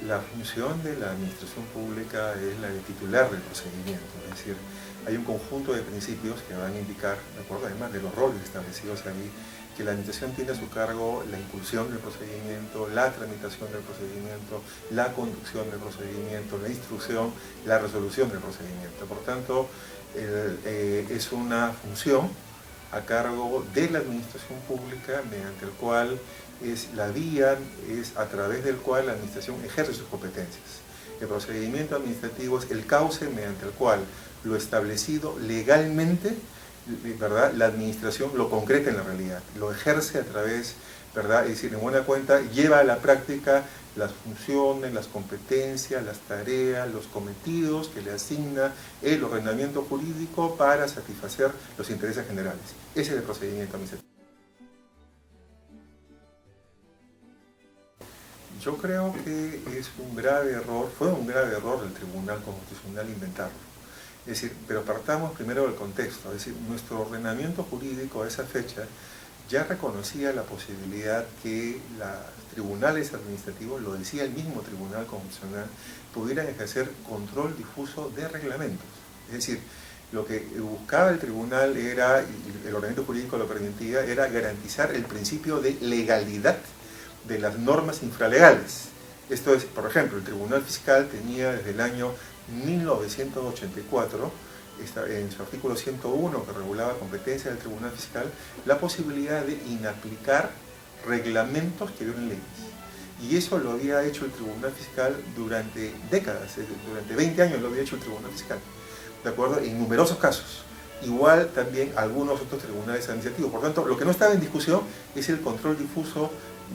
La función de la administración pública es la de titular del procedimiento, es decir, hay un conjunto de principios que van a indicar, de acuerdo además de los roles establecidos ahí, que la administración tiene a su cargo la impulsión del procedimiento, la tramitación del procedimiento, la conducción del procedimiento, la instrucción, la resolución del procedimiento. Por tanto, es una función a cargo de la administración pública mediante el cual es la vía, es a través del cual la administración ejerce sus competencias. El procedimiento administrativo es el cauce mediante el cual lo establecido legalmente, ¿verdad?, la administración lo concreta en la realidad, lo ejerce a través, ¿verdad?, es decir, en buena cuenta, lleva a la práctica las funciones, las competencias, las tareas, los cometidos que le asigna el ordenamiento jurídico para satisfacer los intereses generales. Ese es el procedimiento administrativo. Yo creo que es un grave error, fue un grave error del Tribunal Constitucional inventarlo. Es decir, pero partamos primero del contexto, es decir, nuestro ordenamiento jurídico a esa fecha ya reconocía la posibilidad que los tribunales administrativos, lo decía el mismo Tribunal Constitucional, pudieran ejercer control difuso de reglamentos. Es decir, lo que buscaba el tribunal era, y el ordenamiento jurídico lo permitía, era garantizar el principio de legalidad de las normas infralegales. Esto es, por ejemplo, el Tribunal Fiscal tenía desde el año 1984, en su artículo 101, que regulaba competencia del Tribunal Fiscal, la posibilidad de inaplicar reglamentos que violen leyes. Y eso lo había hecho el Tribunal Fiscal durante décadas, durante 20 años lo había hecho el Tribunal Fiscal, ¿de acuerdo?, en numerosos casos. Igual también algunos otros tribunales administrativos. Por tanto, lo que no estaba en discusión es el control difuso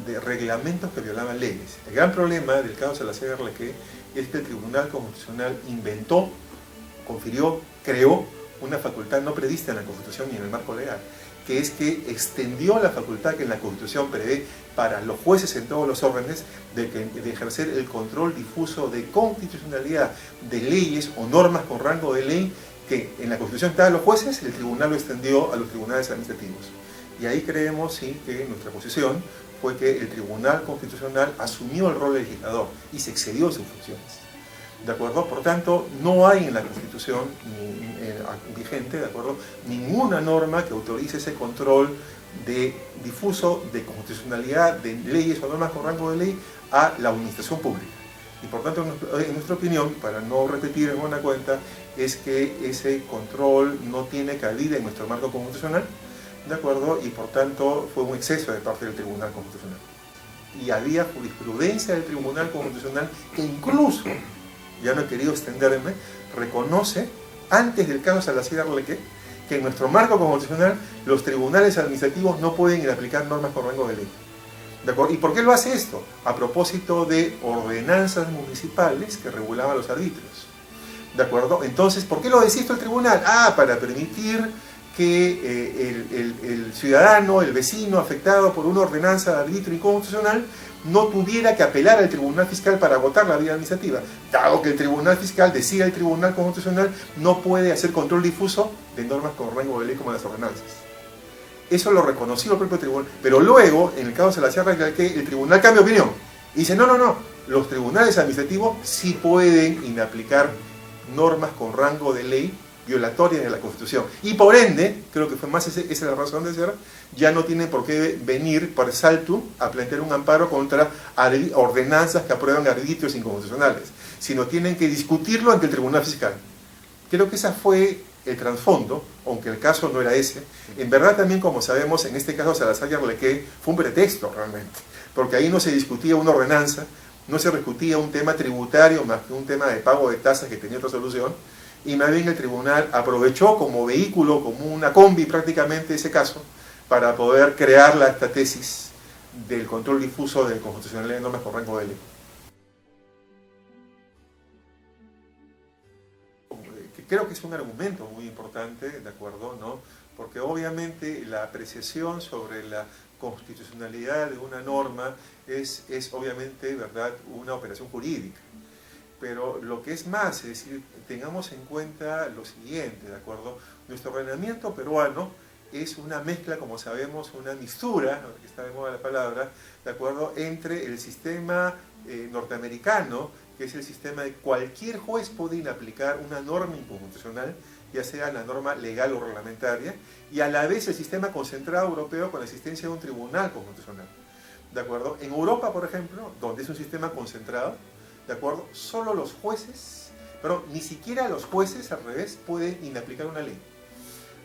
de reglamentos que violaban leyes. El gran problema del caso Salazar-Arlequé es que el Tribunal Constitucional inventó, confirió, creó una facultad no prevista en la Constitución ni en el marco legal, que es que extendió la facultad que en la Constitución prevé para los jueces en todos los órdenes de ejercer el control difuso de constitucionalidad de leyes o normas con rango de ley que en la Constitución estaban los jueces, el tribunal lo extendió a los tribunales administrativos. Y ahí creemos, sí, que nuestra posición fue que el Tribunal Constitucional asumió el rol de legislador y se excedió en sus funciones. ¿De acuerdo? Por tanto, no hay en la Constitución vigente, ¿de acuerdo?, ninguna norma que autorice ese control de difuso de constitucionalidad de leyes o normas con rango de ley a la administración pública. Y por tanto, en nuestra opinión, para no repetir en buena cuenta, es que ese control no tiene cabida en nuestro marco constitucional, ¿de acuerdo? Y por tanto fue un exceso de parte del Tribunal Constitucional. Y había jurisprudencia del Tribunal Constitucional que incluso, ya no he querido extenderme, reconoce, antes del caso Salazar-Arlequé, que en nuestro marco constitucional los tribunales administrativos no pueden aplicar normas con rango de ley. ¿De acuerdo? ¿Y por qué lo hace esto? A propósito de ordenanzas municipales que regulaban los arbitrios. ¿De acuerdo? Entonces, ¿por qué lo decía esto el tribunal? Para permitir que el ciudadano, el vecino afectado por una ordenanza de arbitrio inconstitucional no tuviera que apelar al Tribunal Fiscal para agotar la vía administrativa, dado que el Tribunal Fiscal, decía el Tribunal Constitucional, no puede hacer control difuso de normas con rango de ley como las ordenanzas. Eso lo reconoció el propio tribunal, pero luego, en el caso de Salazar-Arlequé, el tribunal cambia de opinión y dice, no, los tribunales administrativos sí pueden inaplicar normas con rango de ley violatorias de la Constitución. Y por ende, creo que fue más esa es la razón de ser, ya no tienen por qué venir por salto a plantear un amparo contra ordenanzas que aprueban arbitrios inconstitucionales, sino tienen que discutirlo ante el Tribunal Fiscal. Creo que ese fue el trasfondo, aunque el caso no era ese. En verdad también, como sabemos, en este caso Salazar-Arlequé fue un pretexto realmente, porque ahí no se discutía una ordenanza, no se discutía un tema tributario más que un tema de pago de tasas que tenía otra solución, y más bien el tribunal aprovechó como vehículo, como una combi prácticamente ese caso, para poder crear esta tesis del control difuso de constitucionalidad de normas con rango de ley. Creo que es un argumento muy importante, ¿de acuerdo?, ¿no? Porque obviamente la apreciación sobre la constitucionalidad de una norma es obviamente, ¿verdad?, una operación jurídica. Pero lo que es más, es decir, tengamos en cuenta lo siguiente, ¿de acuerdo? Nuestro ordenamiento peruano es una mezcla, como sabemos, una mixtura, que está de moda la palabra, ¿de acuerdo?, entre el sistema norteamericano, que es el sistema de cualquier juez puede aplicar una norma inconstitucional, ya sea la norma legal o reglamentaria, y a la vez el sistema concentrado europeo con la existencia de un tribunal constitucional. ¿De acuerdo? En Europa, por ejemplo, donde es un sistema concentrado, ¿de acuerdo?, solo los jueces, pero ni siquiera los jueces, al revés, pueden inaplicar una ley.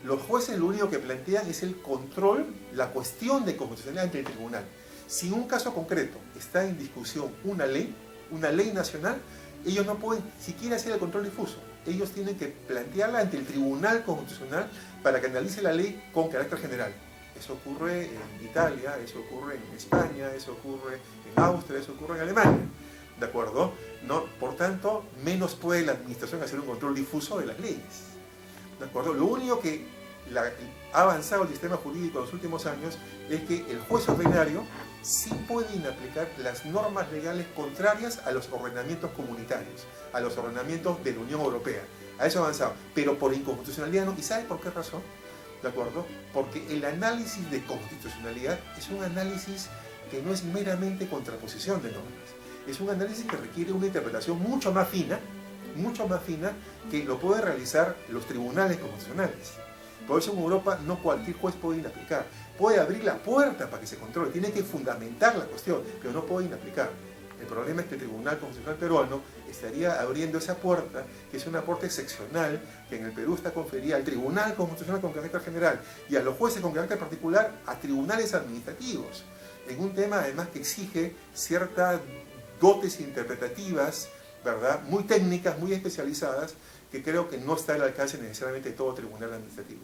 Los jueces lo único que plantean es el control, la cuestión de constitucionalidad ante el tribunal. Si un caso concreto está en discusión una ley nacional, ellos no pueden siquiera hacer el control difuso. Ellos tienen que plantearla ante el Tribunal Constitucional para que analice la ley con carácter general. Eso ocurre en Italia, eso ocurre en España, eso ocurre en Austria, eso ocurre en Alemania. ¿De acuerdo? ¿No? Por tanto, menos puede la administración hacer un control difuso de las leyes. ¿De acuerdo? Lo único que ha avanzado el sistema jurídico en los últimos años es que el juez ordinario sí puede aplicar las normas legales contrarias a los ordenamientos comunitarios, a los ordenamientos de la Unión Europea. A eso ha avanzado, pero por inconstitucionalidad no. ¿Y sabe por qué razón? ¿De acuerdo? Porque el análisis de constitucionalidad es un análisis que no es meramente contraposición de normas. Es un análisis que requiere una interpretación mucho más fina, que lo pueden realizar los tribunales constitucionales. Por eso en Europa no cualquier juez puede aplicar. Puede abrir la puerta para que se controle, tiene que fundamentar la cuestión, pero no puede aplicar. El problema es que el Tribunal Constitucional peruano estaría abriendo esa puerta, que es una puerta excepcional, que en el Perú está conferida al Tribunal Constitucional con carácter general y a los jueces con carácter particular a tribunales administrativos, en un tema además que exige ciertas dotes interpretativas, ¿verdad?, muy técnicas, muy especializadas, que creo que no está al alcance necesariamente de todo tribunal administrativo.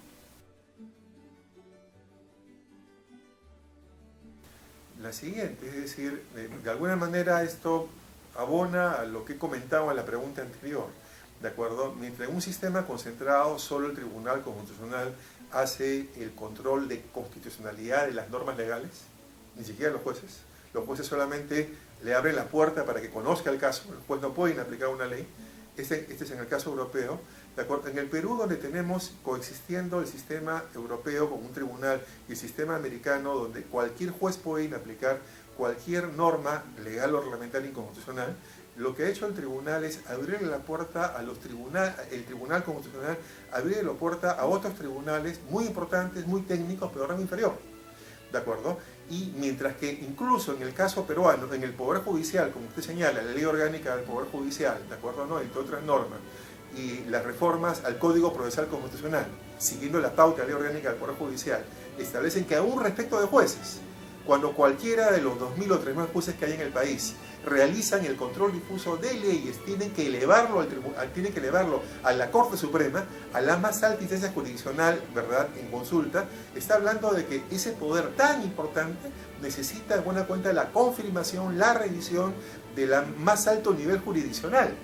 La siguiente, es decir, de alguna manera esto abona a lo que he comentado en la pregunta anterior, ¿de acuerdo? Mientras en un sistema concentrado solo el Tribunal Constitucional hace el control de constitucionalidad de las normas legales, ni siquiera los jueces solamente le abren la puerta para que conozca el caso, el juez no puede aplicar una ley. Este es en el caso europeo, ¿de acuerdo? En el Perú, donde tenemos coexistiendo el sistema europeo con un tribunal y el sistema americano, donde cualquier juez puede aplicar cualquier norma legal o reglamentaria inconstitucional, lo que ha hecho el tribunal es abrirle la puerta a los el Tribunal Constitucional, abrirle la puerta a otros tribunales muy importantes, muy técnicos, pero de rango inferior. ¿De acuerdo? Y mientras que incluso en el caso peruano, en el Poder Judicial, como usted señala, la ley orgánica del Poder Judicial, ¿de acuerdo? ¿No? Entre otras normas, y las reformas al Código Procesal Constitucional, siguiendo la pauta de la ley orgánica del Poder Judicial, establecen que aún respecto de jueces, cuando cualquiera de los 2.000 o 3.000 jueces que hay en el país realizan el control difuso de leyes, tienen que elevarlo a la Corte Suprema, a la más alta instancia jurisdiccional, ¿verdad?, en consulta. Está hablando de que ese poder tan importante necesita de buena cuenta la confirmación, la revisión de la más alto nivel jurisdiccional,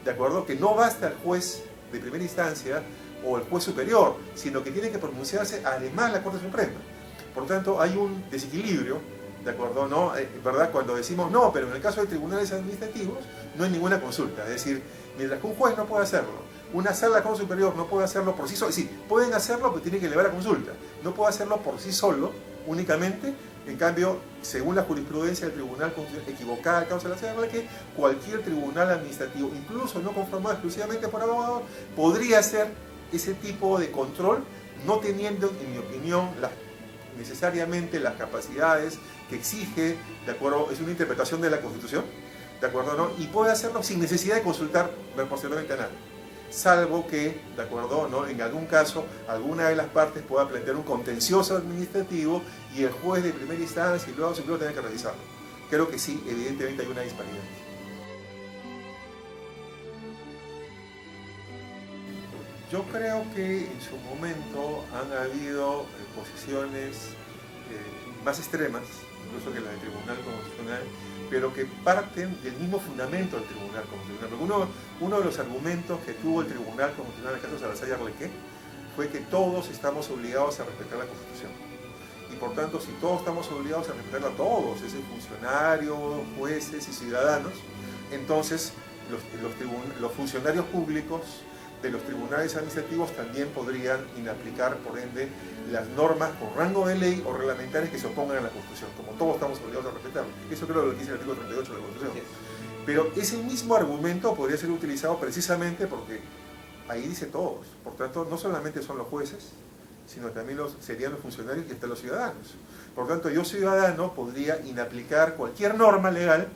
¿de acuerdo? Que no basta el juez de primera instancia o el juez superior, sino que tiene que pronunciarse además la Corte Suprema. Por tanto, hay un desequilibrio, ¿de acuerdo? ¿No? ¿Verdad? Cuando decimos no, pero en el caso de tribunales administrativos no hay ninguna consulta. Es decir, mientras que un juez no puede hacerlo, una sala de Corte Superior no puede hacerlo por sí solo. Sí, pueden hacerlo, pero tienen que elevar a consulta. No puede hacerlo por sí solo, únicamente. En cambio, según la jurisprudencia del Tribunal Constitucional, equivocada a causa de la señal, que cualquier tribunal administrativo, incluso no conformado exclusivamente por abogados, podría hacer ese tipo de control, no teniendo, en mi opinión, necesariamente las capacidades que exige, ¿de acuerdo? Es una interpretación de la Constitución, ¿de acuerdo? ¿No? Y puede hacerlo sin necesidad de consultar proporcionalmente a nadie, salvo que, ¿de acuerdo?, ¿no?, en algún caso, alguna de las partes pueda plantear un contencioso administrativo y el juez de primera instancia y luego superior tenga que revisarlo. Creo que sí, evidentemente hay una disparidad. Yo creo que en su momento han habido posiciones más extremas, incluso que la del Tribunal Constitucional, pero que parten del mismo fundamento del Tribunal Constitucional. Porque uno de los argumentos que tuvo el Tribunal Constitucional en el caso de Salazar y Arlequé fue que todos estamos obligados a respetar la Constitución. Y por tanto, si todos estamos obligados a respetarla, todos, es decir, funcionarios, jueces y ciudadanos, entonces los funcionarios públicos de los tribunales administrativos también podrían inaplicar, por ende, las normas con rango de ley o reglamentarias que se opongan a la Constitución, como todos estamos obligados a respetarlo. Eso creo que lo dice el artículo 38 de la Constitución. Pero ese mismo argumento podría ser utilizado precisamente porque ahí dice todos. Por tanto, no solamente son los jueces, sino también serían los funcionarios y hasta los ciudadanos. Por tanto, yo ciudadano podría inaplicar cualquier norma legal,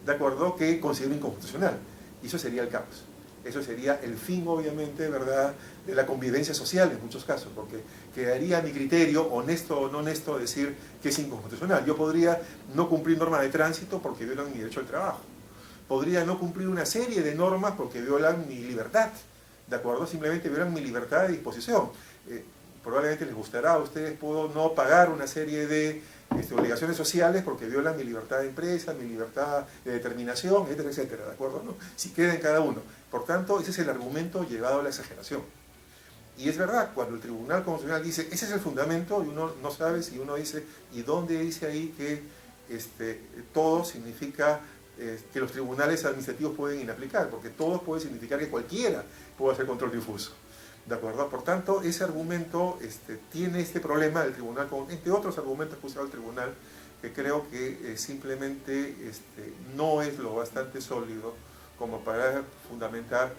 de acuerdo, que considero inconstitucional. Y eso sería el caos. Eso sería el fin, obviamente, ¿verdad?, de la convivencia social en muchos casos, porque quedaría a mi criterio, honesto o no honesto, decir que es inconstitucional. Yo podría no cumplir normas de tránsito porque violan mi derecho al trabajo. Podría no cumplir una serie de normas porque violan mi libertad, ¿de acuerdo? Simplemente violan mi libertad de disposición. Probablemente les gustará a ustedes, puedo no pagar una serie de obligaciones sociales porque violan mi libertad de empresa, mi libertad de determinación, etcétera, etcétera, ¿de acuerdo? ¿No? Si queda en cada uno. Por tanto, ese es el argumento llevado a la exageración. Y es verdad, cuando el Tribunal Constitucional dice, ese es el fundamento, y uno no sabe si uno dice, ¿y dónde dice ahí que todo significa que los tribunales administrativos pueden inaplicar? Porque todo puede significar que cualquiera puede hacer control difuso. ¿De acuerdo? Por tanto, ese argumento tiene este problema del tribunal, entre otros argumentos que ha usado el tribunal, que creo que simplemente no es lo bastante sólido como para fundamentar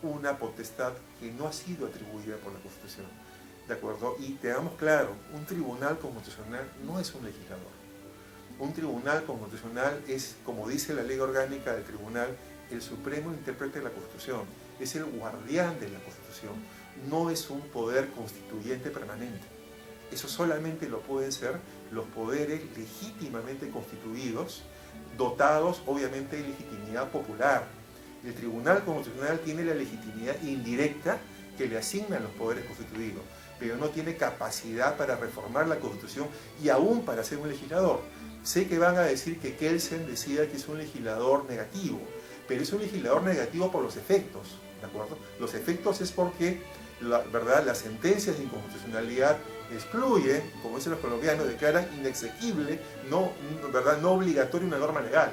una potestad que no ha sido atribuida por la Constitución. ¿De acuerdo? Y tengamos claro, un tribunal constitucional no es un legislador. Un tribunal constitucional es, como dice la ley orgánica del tribunal, el supremo intérprete de la Constitución, es el guardián de la Constitución, no es un poder constituyente permanente. Eso solamente lo pueden ser los poderes legítimamente constituidos, dotados obviamente de legitimidad popular. El Tribunal Constitucional tiene la legitimidad indirecta que le asignan los poderes constituidos, pero no tiene capacidad para reformar la Constitución y aún para ser un legislador. Sé que van a decir que Kelsen decía que es un legislador negativo, pero es un legislador negativo por los efectos, ¿de acuerdo? Los efectos es porque las sentencias de inconstitucionalidad excluyen, como dicen los colombianos, declaran inexequible, no obligatoria una norma legal,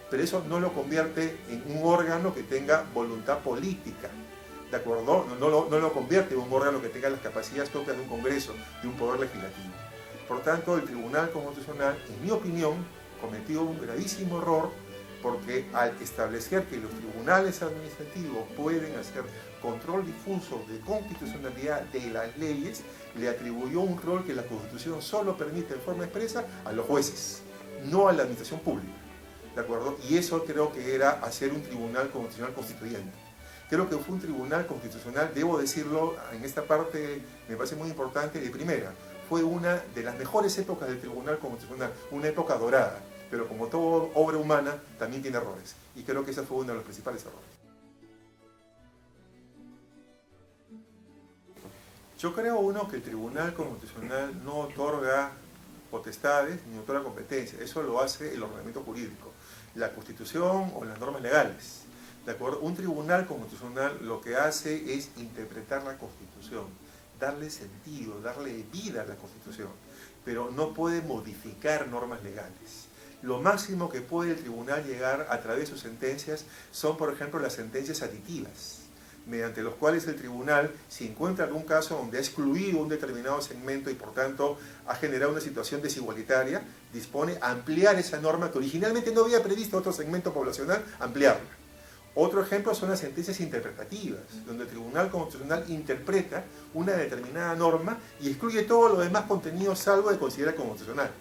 pero eso no lo convierte en un órgano que tenga voluntad política, ¿de acuerdo? No lo convierte en un órgano que tenga las capacidades propias de un Congreso, de un poder legislativo. Por tanto, el Tribunal Constitucional, en mi opinión, cometió un gravísimo error, porque al establecer que los tribunales administrativos pueden hacer control difuso de constitucionalidad de las leyes, le atribuyó un rol que la Constitución solo permite en forma expresa a los jueces, no a la administración pública, ¿de acuerdo? Y eso creo que era hacer un tribunal constitucional constituyente. Creo que fue un tribunal constitucional, debo decirlo, en esta parte me parece muy importante, de primera, fue una de las mejores épocas del Tribunal Constitucional, una época dorada, pero como toda obra humana también tiene errores, y creo que ese fue uno de los principales errores. Yo creo, que el Tribunal Constitucional no otorga potestades ni otorga competencias, eso lo hace el ordenamiento jurídico, la Constitución o las normas legales, ¿de acuerdo? Un Tribunal Constitucional lo que hace es interpretar la Constitución, darle sentido, darle vida a la Constitución, pero no puede modificar normas legales. Lo máximo que puede el tribunal llegar a través de sus sentencias son, por ejemplo, las sentencias aditivas, mediante los cuales el tribunal, si encuentra algún caso donde ha excluido un determinado segmento y por tanto ha generado una situación desigualitaria, dispone a ampliar esa norma que originalmente no había previsto otro segmento poblacional, ampliarla. Otro ejemplo son las sentencias interpretativas, donde el Tribunal Constitucional interpreta una determinada norma y excluye todo lo demás contenido salvo de considerar constitucional,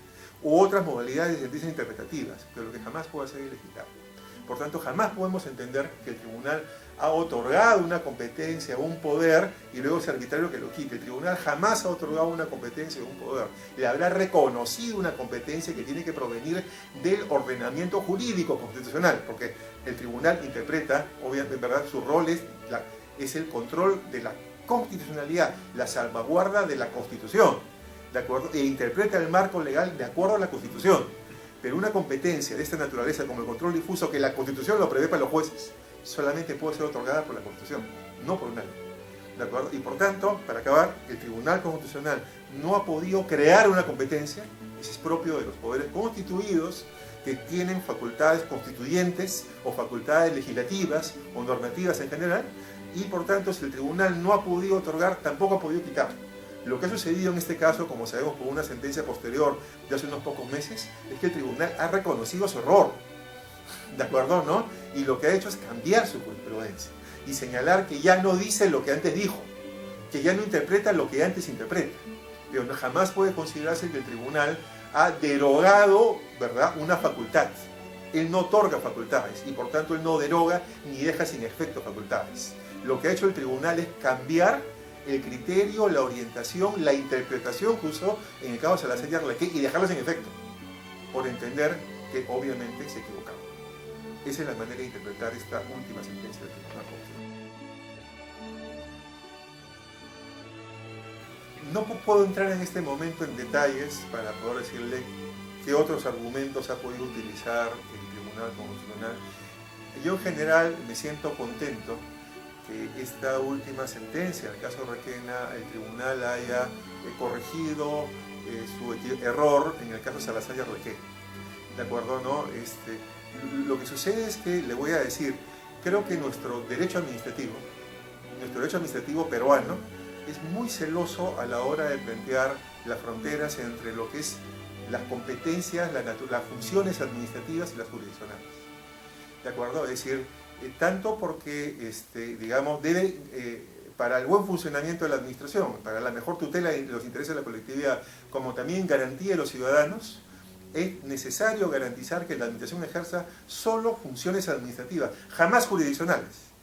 u otras modalidades de sentencias interpretativas, pero lo que jamás puede ser ilegislable. Por tanto, jamás podemos entender que el tribunal ha otorgado una competencia, un poder, y luego es arbitrario que lo quite. El tribunal jamás ha otorgado una competencia o un poder. Le habrá reconocido una competencia que tiene que provenir del ordenamiento jurídico constitucional, porque el tribunal interpreta, obviamente, en verdad, su rol es el control de la constitucionalidad, la salvaguarda de la Constitución, ¿de acuerdo? E interpreta el marco legal de acuerdo a la Constitución. Pero una competencia de esta naturaleza, como el control difuso, que la Constitución lo prevé para los jueces, solamente puede ser otorgada por la Constitución, no por una ley, ¿de acuerdo? Y por tanto, para acabar, el Tribunal Constitucional no ha podido crear una competencia, eso es propio de los poderes constituidos, que tienen facultades constituyentes o facultades legislativas o normativas en general, y por tanto si el tribunal no ha podido otorgar, tampoco ha podido quitar. Lo que ha sucedido en este caso, como sabemos por una sentencia posterior de hace unos pocos meses, es que el tribunal ha reconocido su error, ¿de acuerdo? ¿No? Y lo que ha hecho es cambiar su jurisprudencia y señalar que ya no dice lo que antes dijo, que ya no interpreta lo que antes interpreta. Pero jamás puede considerarse que el tribunal ha derogado, ¿verdad?, una facultad. Él no otorga facultades y por tanto él no deroga ni deja sin efecto facultades. Lo que ha hecho el tribunal es cambiar el criterio, la orientación, la interpretación que usó en el caso de Salazar y Arlequé y dejarlo sin efecto, por entender que obviamente se equivocaba. Esa es la manera de interpretar esta última sentencia del Tribunal Constitucional. No puedo entrar en este momento en detalles para poder decirle qué otros argumentos ha podido utilizar el Tribunal Constitucional. Yo en general me siento contento que esta última sentencia, en el caso de Requena, el tribunal haya corregido su error en el caso de Salazar y Arlequé. ¿De acuerdo? ¿No? Lo que sucede es que, le voy a decir, creo que nuestro derecho administrativo peruano, es muy celoso a la hora de plantear las fronteras entre lo que es las competencias, las funciones administrativas y las jurisdiccionales. ¿De acuerdo? Es decir, tanto porque, digamos, debe, para el buen funcionamiento de la administración, para la mejor tutela de los intereses de la colectividad, como también garantía de los ciudadanos, es necesario garantizar que la administración ejerza solo funciones administrativas, jamás jurisdiccionales.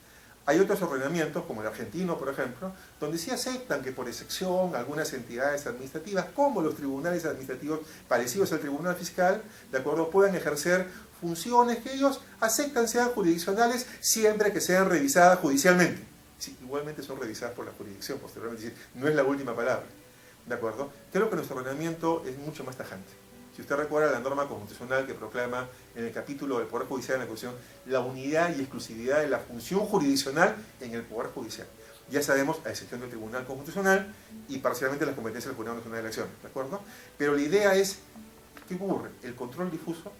Hay otros ordenamientos, como el argentino, por ejemplo, donde sí aceptan que por excepción algunas entidades administrativas, como los tribunales administrativos parecidos al tribunal fiscal, ¿de acuerdo?, puedan ejercer funciones que ellos aceptan sean jurisdiccionales siempre que sean revisadas judicialmente. Sí, igualmente son revisadas por la jurisdicción posteriormente, es decir, no es la última palabra. ¿De acuerdo? Creo que nuestro ordenamiento es mucho más tajante. Si usted recuerda la norma constitucional que proclama en el capítulo del Poder Judicial en la Constitución la unidad y exclusividad de la función jurisdiccional en el Poder Judicial. Ya sabemos, a excepción del Tribunal Constitucional y parcialmente las competencias del Jurado Nacional de Elecciones, ¿de acuerdo? Pero la idea es, ¿qué ocurre? El control difuso,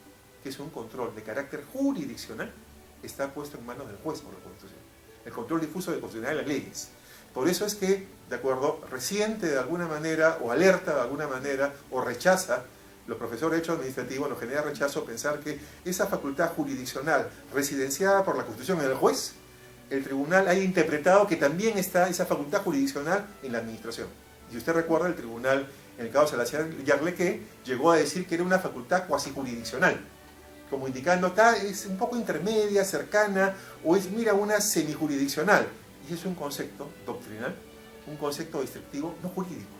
que es un control de carácter jurisdiccional, está puesto en manos del juez por la Constitución. El control difuso de constitucional de las leyes. Por eso es que, ¿de acuerdo?, resiente de alguna manera, o alerta de alguna manera, o rechaza. Los profesores de Derecho Administrativo nos genera rechazo pensar que esa facultad jurisdiccional residenciada por la Constitución en el juez, el tribunal haya interpretado que también está esa facultad jurisdiccional en la administración. Y usted recuerda, el tribunal, en el caso de Salazar y Arlequé, llegó a decir que era una facultad cuasi jurisdiccional, como indicando, es un poco intermedia, cercana, o es, mira, una semijurisdiccional. Y es un concepto doctrinal, un concepto distributivo, no jurídico.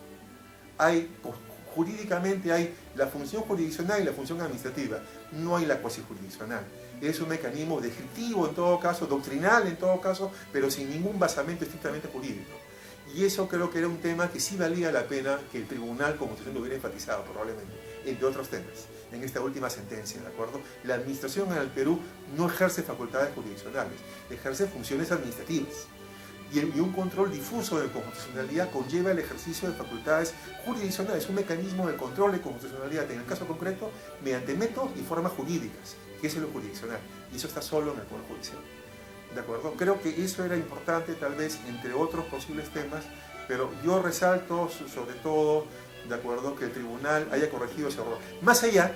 Jurídicamente hay la función jurisdiccional y la función administrativa, no hay la cuasi jurisdiccional. Es un mecanismo descriptivo en todo caso, doctrinal en todo caso, pero sin ningún basamento estrictamente jurídico. Y eso creo que era un tema que sí valía la pena que el Tribunal Constitucional lo hubiera enfatizado probablemente, entre otros temas, en esta última sentencia, ¿de acuerdo? La administración en el Perú no ejerce facultades jurisdiccionales, ejerce funciones administrativas. Y un control difuso de constitucionalidad conlleva el ejercicio de facultades jurisdiccionales, un mecanismo de control de constitucionalidad, en el caso concreto, mediante métodos y formas jurídicas, que es lo jurisdiccional, y eso está solo en el Poder Judicial. ¿De acuerdo? Creo que eso era importante, tal vez, entre otros posibles temas, pero yo resalto, sobre todo, ¿de acuerdo?, que el tribunal haya corregido ese error. Más allá,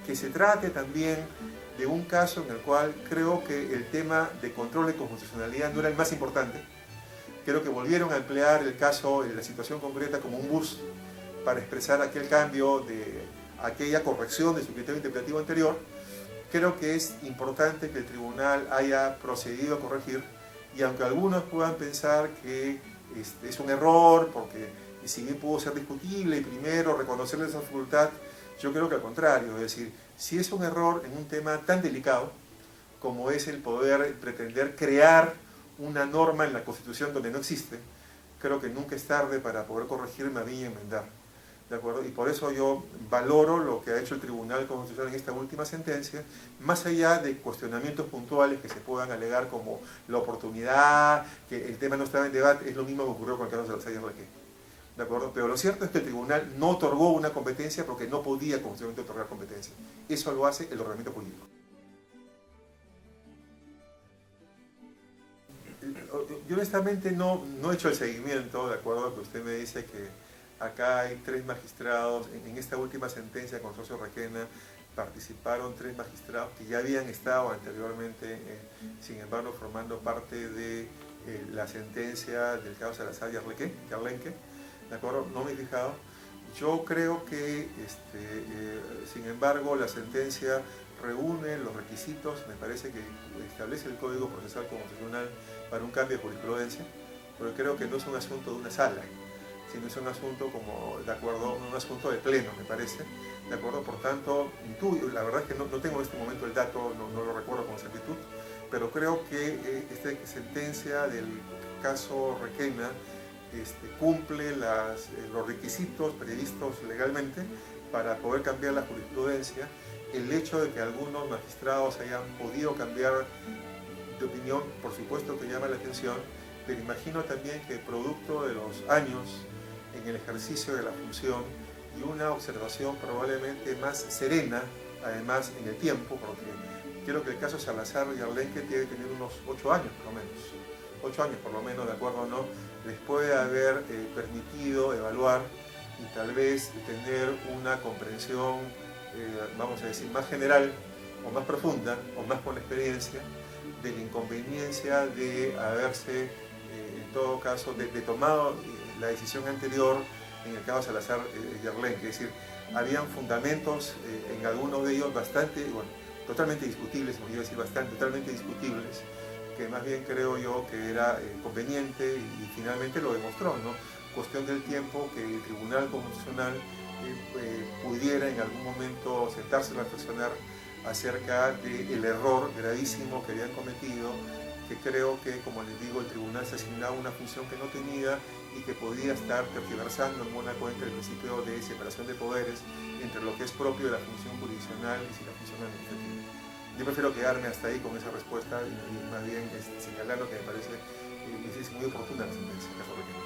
que se trate también de un caso en el cual creo que el tema de control de constitucionalidad no era el más importante. Creo que volvieron a emplear el caso, la situación concreta, como un bus para expresar aquel cambio, aquella corrección de su criterio interpretativo anterior. Creo que es importante que el tribunal haya procedido a corregir, y aunque algunos puedan pensar que es un error, porque si bien pudo ser discutible y primero reconocerle esa facultad, yo creo que al contrario, es decir, si es un error en un tema tan delicado como es el poder pretender crear una norma en la Constitución donde no existe, creo que nunca es tarde para poder corregir, más bien y enmendar. ¿De acuerdo? Y por eso yo valoro lo que ha hecho el Tribunal Constitucional en esta última sentencia, más allá de cuestionamientos puntuales que se puedan alegar como la oportunidad, que el tema no estaba en debate, es lo mismo que ocurrió con el caso de Salazar y Arlequé. ¿De acuerdo? Pero lo cierto es que el tribunal no otorgó una competencia porque no podía constitucionalmente otorgar competencia. Eso lo hace el ordenamiento jurídico. yo honestamente no he hecho el seguimiento, de acuerdo a que usted me dice que acá hay 3 magistrados, en esta última sentencia de Consorcio Requena participaron 3 magistrados que ya habían estado anteriormente, sin embargo, formando parte de la sentencia del caso Salazar y Yarlenque, ¿de acuerdo? No me he fijado. Yo creo que, sin embargo, la sentencia reúne los requisitos, me parece que establece el Código Procesal Constitucional para un cambio de jurisprudencia, pero creo que no es un asunto de una sala, sino es un asunto como, de acuerdo, un asunto de pleno, me parece, de acuerdo, por tanto, intuyo, la verdad es que no tengo en este momento el dato, no lo recuerdo con exactitud, pero creo que esta sentencia del caso Requena cumple los requisitos previstos legalmente para poder cambiar la jurisprudencia. El hecho de que algunos magistrados hayan podido cambiar de opinión, por supuesto que llama la atención, pero imagino también que producto de los años en el ejercicio de la función y una observación probablemente más serena, además en el tiempo, porque creo que el caso Salazar y Yarlenque tiene que tener unos 8 años por lo menos. 8 años por lo menos, de acuerdo o no, les puede haber permitido evaluar y tal vez tener una comprensión, vamos a decir, más general o más profunda o más con experiencia de la inconveniencia de haberse, en todo caso, de tomado la decisión anterior en el caso Salazar y Yarlenque, es decir, habían fundamentos en algunos de ellos bastante, bueno, totalmente discutibles, me iba a decir bastante, totalmente discutibles, que más bien creo yo que era conveniente y finalmente lo demostró, ¿no? Cuestión del tiempo que el Tribunal Constitucional pudiera en algún momento sentarse a reflexionar acerca del error gravísimo que habían cometido, que creo que, como les digo, el tribunal se asignaba una función que no tenía y que podía estar tergiversando en buena cuenta el principio de separación de poderes entre lo que es propio de la función jurisdiccional y la función administrativa. Yo prefiero quedarme hasta ahí con esa respuesta y más bien señalar lo que me parece muy oportuna la sentencia, caso Requena.